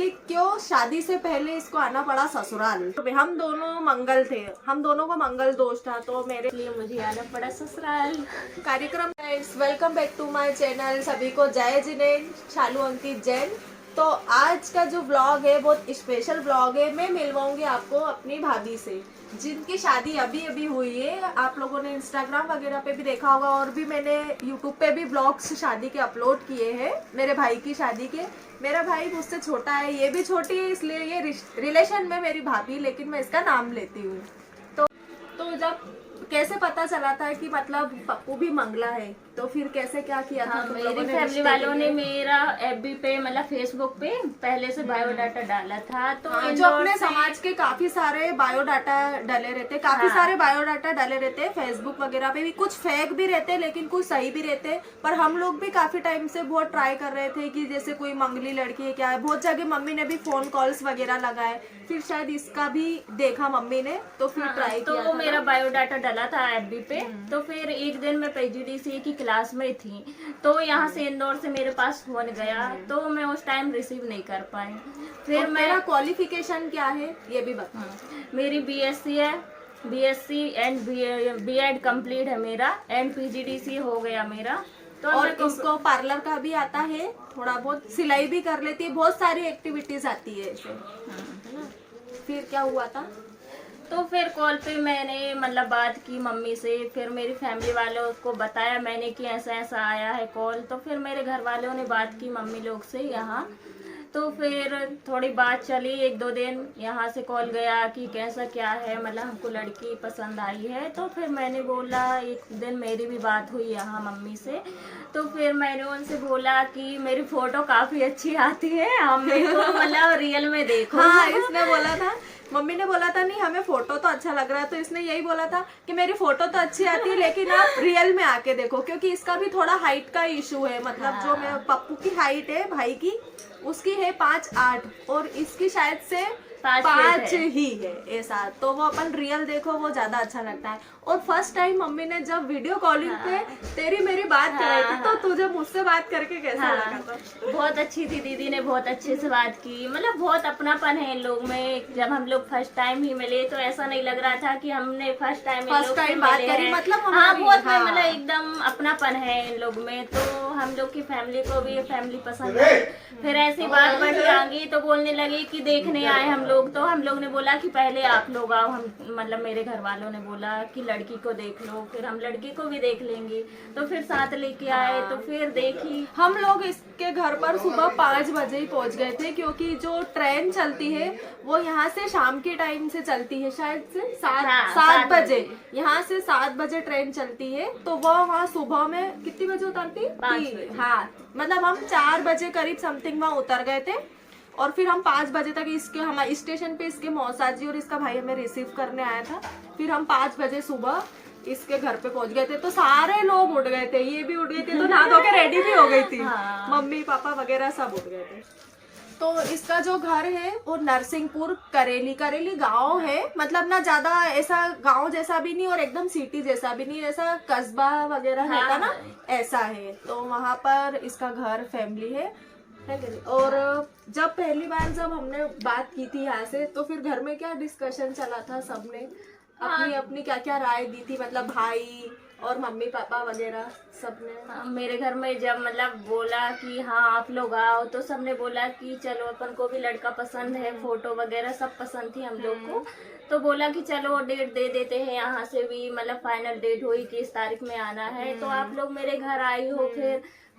कि क्यों शादी से पहले इसको आना पड़ा ससुराल। हम दोनों मंगल थे, हम दोनों को मंगल दोष था, तो मेरे लिए मुझे आना पड़ा ससुराल। कार्यक्रम welcome back to my channel. सभी को जय जिनेन, शालू अंकित जैन। तो आज का जो व्लॉग है बहुत स्पेशल व्लॉग है। मैं मिलवाऊंगी आपको अपनी भाभी से, जिनकी शादी अभी अभी हुई है। आप लोगों ने इंस्टाग्राम वगैरह पे भी देखा होगा, और भी मैंने यूट्यूब पे भी ब्लॉग्स शादी के अपलोड किए हैं मेरे भाई की शादी के। मेरा भाई मुझसे छोटा है, ये भी छोटी है, इसलिए ये रिलेशन में मेरी भाभी, लेकिन मैं इसका नाम लेती हूँ। तो जब कैसे पता चला था कि मतलब पप्पू भी मंगला है, तो फिर कैसे क्या किया था? मेरी फैमिली वालों ने मेरा एफबी पे मतलब फेसबुक पे पहले से बायोडाटा डाला था। तो जो अपने समाज के काफी सारे बायोडाटा डले रहते, काफी सारे बायोडाटा डले रहते हैं फेसबुक वगैरह पे भी। कुछ फेक भी रहते लेकिन कुछ सही भी रहते। पर हम लोग भी काफी टाइम से बहुत ट्राई कर रहे थे कि जैसे कोई मंगली लड़की है क्या है। बहुत जगह मम्मी ने भी फोन कॉल्स वगैरह लगाए, फिर शायद इसका भी देखा मम्मी ने, तो फिर ट्राई किया। तो मेरा बायोडाटा डाला था एफबी पे। तो फिर एक दिन मैं पीजीडीसी की क्लास में थी, तो यहाँ से इंदौर से मेरे पास फोन गया, तो मैं उस टाइम रिसीव नहीं कर पाई। फिर मेरा क्वालिफिकेशन क्या है ये भी बता। मेरी बीएससी है, बीएससी एंड बीएड कंप्लीट है मेरा, एंड पीजीडीसी हो गया मेरा। तो और इसको पार्लर का भी आता है, थोड़ा बहुत सिलाई भी कर लेती है, बहुत सारी एक्टिविटीज आती है इसे, है ना। फिर क्या हुआ था? तो फिर कॉल पे मैंने मतलब बात की मम्मी से, फिर मेरी फैमिली वालों को बताया मैंने कि ऐसा ऐसा आया है कॉल। तो फिर मेरे घर वालों ने बात की मम्मी लोग से यहाँ। तो फिर थोड़ी बात चली, एक दो दिन यहाँ से कॉल गया कि कैसा क्या है, मतलब हमको लड़की पसंद आई है। तो फिर मैंने बोला, एक दिन मेरी भी बात हुई यहाँ मम्मी से। तो फिर मैंने उनसे बोला कि मेरी फोटो काफ़ी अच्छी आती है, हम मेरे को मतलब रियल में देखो। हाँ, इसने बोला था, मम्मी ने बोला था नहीं हमें फोटो तो अच्छा लग रहा है, तो इसने यही बोला था कि मेरी फोटो तो अच्छी आती है लेकिन आप रियल में आके देखो, क्योंकि इसका भी थोड़ा हाइट का इशू है। मतलब जो मेरे पप्पू की हाइट है भाई की, उसकी है 5'8" और इसकी शायद से 5 ही है ऐसा। तो वो अपन रियल देखो, वो ज्यादा अच्छा लगता है। और फर्स्ट टाइम मम्मी ने जब वीडियो कॉलिंग पे तेरी मेरी बात कराई थी, तो तुझे मुझसे बात करके कैसा लगा था? बहुत अच्छी थी, दीदी ने बहुत अच्छे से बात की, मतलब बहुत अपनापन है इन लोग में। जब हम लोग फर्स्ट टाइम ही मिले तो ऐसा नहीं लग रहा था कि हमने फर्स्ट टाइम बात करी, मतलब बहुत मतलब एकदम अपनापन है इन लोग में। तो हम लोग की फैमिली को भी ये फैमिली पसंद है। फिर ऐसी बात बढ़ी आगे, तो बोलने लगे कि देखने आए हम लोग। तो हम लोग ने बोला कि पहले आप लोग आओ, हम मतलब मेरे घर वालों ने बोला कि लड़की को देख लो, फिर हम लड़की को भी देख लेंगे। तो फिर साथ लेके आए, तो फिर देखी। हम लोग इसके घर पर सुबह 5 बजे ही पहुंच गए थे, क्योंकि जो ट्रेन चलती है वो यहाँ से शाम के टाइम से चलती है, शायद से 7 बजे। यहाँ से 7 बजे ट्रेन चलती है, तो वो वहाँ सुबह में कितनी बजे उतरती? 5 बजे। हाँ, मतलब हम 4 बजे करीब समथिंग वहाँ उतर गए थे। और फिर हम 5 बजे तक इसके हमारे स्टेशन पे इसके मौसा जी और इसका भाई हमें रिसीव करने आया था। फिर हम 5 बजे सुबह इसके घर पे पहुंच गए थे, तो सारे लोग उठ गए थे, ये भी उठ गई थी, तो नहा धो के रेडी भी हो गई थी। मम्मी पापा वगैरह सब उठ गए थे। तो इसका जो घर है वो नरसिंहपुर करेली गांव है। मतलब ना ज्यादा ऐसा गांव जैसा भी नहीं और एकदम सिटी जैसा भी नहीं, ऐसा कस्बा वगैरह रहता ना, ऐसा है। तो वहां पर इसका घर फैमिली है। और जब पहली बार जब हमने बात की थी यहाँ से, तो फिर घर में क्या डिस्कशन चला था, सबने अपनी अपनी क्या क्या राय दी थी, मतलब भाई और मम्मी पापा वगैरह सबने। मेरे घर में जब मतलब बोला कि हाँ आप लोग आओ, तो सबने बोला कि चलो, अपन को भी लड़का पसंद है, फोटो वगैरह सब पसंद थी हम लोग को। तो बोला कि चलो डेट दे देते हैं, यहाँ से भी मतलब फाइनल डेट हुई कि इस तारीख में आना है, तो आप लोग मेरे घर आई हो।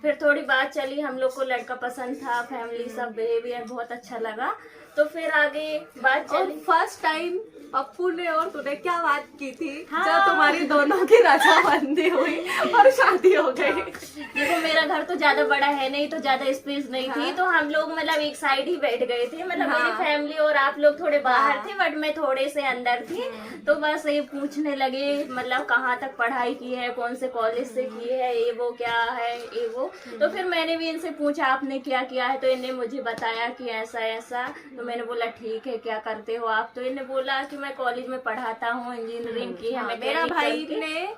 फिर थोड़ी बात चली, हम लोग को लड़का पसंद था, फैमिली सब बिहेवियर बहुत अच्छा लगा। तो फिर आगे बात चली। फर्स्ट टाइम पप्पू ने और तूने क्या बात की थी? हाँ। जब तुम्हारी दोनों की रजामंदी हुई और शादी हो गई। देखो मेरा घर तो ज्यादा बड़ा है नहीं, तो ज्यादा स्पेस नहीं थी, तो हम लोग मतलब एक साइड ही बैठ गए थे। मतलब मेरी फैमिली और आप लोग थोड़े बाहर थे, बट मैं थोड़े से अंदर थी। तो बस ये पूछने लगे मतलब कहाँ तक पढ़ाई की है, कौन से कॉलेज से की है, ये वो क्या है ये वो। तो फिर मैंने भी इनसे पूछा आपने क्या किया है, तो इन्हें मुझे बताया कि ऐसा ऐसा। तो मैंने बोला ठीक है, क्या करते हो आप? तो इन्हें बोला कि मैं कॉलेज में पढ़ाता हूँ, इंजीनियरिंग की है। मेरा भाई ने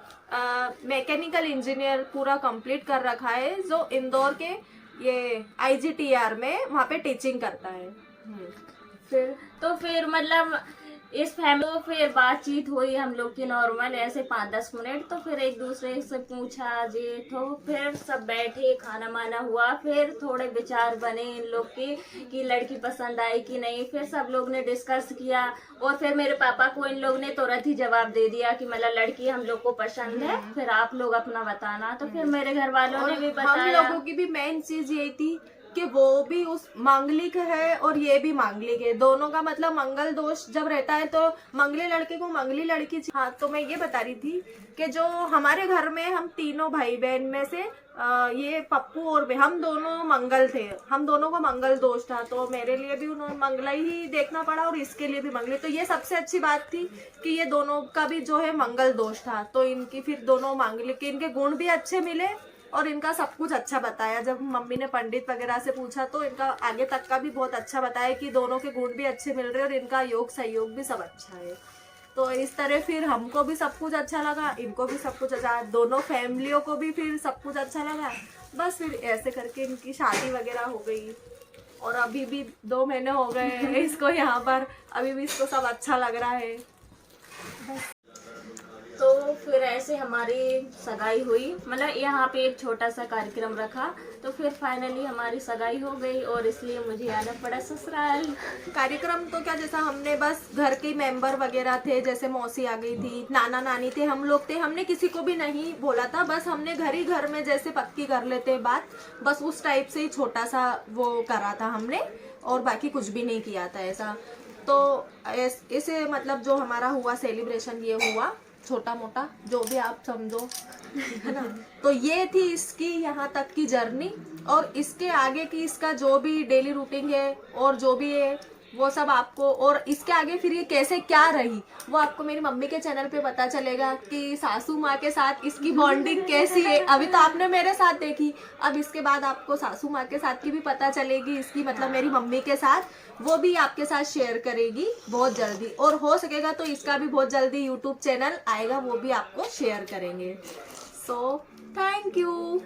मैकेनिकल इंजीनियर पूरा कंप्लीट कर रखा है, जो इंदौर के ये IGTR में वहाँ पे टीचिंग करता है। फिर तो फिर मतलब इस फैमिली तो फिर बातचीत हुई हम लोग की नॉर्मल ऐसे 5-10 मिनट, तो फिर एक दूसरे से पूछा ये तो फिर सब बैठे खाना माना हुआ, फिर थोड़े विचार बने इन लोग के कि लड़की पसंद आई कि नहीं, फिर सब लोग ने डिस्कस किया और फिर मेरे पापा को इन लोग ने तुरंत ही जवाब दे दिया कि मतलब लड़की हम लोग को पसंद है, फिर आप लोग अपना बताना। तो फिर मेरे घर वालों ने भी हम बताया। लोगों की भी मेन चीज ये थी कि वो भी उस मांगलिक है और ये भी मांगलिक है, दोनों का मतलब मंगल दोष जब रहता है तो मंगली लड़के को मंगली लड़की हाँ, तो मैं ये बता रही थी कि जो हमारे घर में हम तीनों भाई बहन में से ये पप्पू और हम दोनों मंगल थे, हम दोनों को मंगल दोष था, तो मेरे लिए भी उन्होंने मंगला ही देखना पड़ा और इसके लिए भी मंगली। तो ये सबसे अच्छी बात थी कि ये दोनों का भी जो है मंगल दोष था, तो इनकी फिर दोनों मांगलिक के इनके गुण भी अच्छे मिले और इनका सब कुछ अच्छा बताया। जब मम्मी ने पंडित वगैरह से पूछा तो इनका आगे तक का भी बहुत अच्छा बताया कि दोनों के गुण भी अच्छे मिल रहे हैं और इनका योग सहयोग भी सब अच्छा है। तो इस तरह फिर हमको भी सब कुछ अच्छा लगा, इनको भी सब कुछ अच्छा, दोनों फैमिलियों को भी फिर सब कुछ अच्छा लगा। बस फिर ऐसे करके इनकी शादी वगैरह हो गई और अभी भी 2 महीने हो गए हैं इसको यहाँ पर, अभी भी इसको सब अच्छा लग रहा है। तो फिर ऐसे हमारी सगाई हुई, मतलब यहाँ पे एक छोटा सा कार्यक्रम रखा, तो फिर फाइनली हमारी सगाई हो गई और इसलिए मुझे आना पड़ा ससुराल। कार्यक्रम तो क्या, जैसा हमने बस घर के मेंबर वगैरह थे, जैसे मौसी आ गई थी, नाना नानी थे, हम लोग थे, हमने किसी को भी नहीं बोला था, बस हमने घर ही घर में जैसे पक्की कर लेते बात, बस उस टाइप से ही छोटा सा वो करा था हमने और बाकी कुछ भी नहीं किया था ऐसा। तो इसे मतलब जो हमारा हुआ सेलिब्रेशन ये हुआ छोटा मोटा, जो भी आप समझो, है ना। तो ये थी इसकी यहाँ तक की जर्नी और इसके आगे की इसका जो भी डेली रूटीन है और जो भी है वो सब आपको, और इसके आगे फिर ये कैसे क्या रही वो आपको मेरी मम्मी के चैनल पे पता चलेगा कि सासू माँ के साथ इसकी बॉन्डिंग कैसी है। अभी तो आपने मेरे साथ देखी, अब इसके बाद आपको सासू माँ के साथ की भी पता चलेगी इसकी, मतलब मेरी मम्मी के साथ, वो भी आपके साथ शेयर करेगी बहुत जल्दी, और हो सकेगा तो इसका भी बहुत जल्दी यूट्यूब चैनल आएगा, वो भी आपको शेयर करेंगे। So thank you.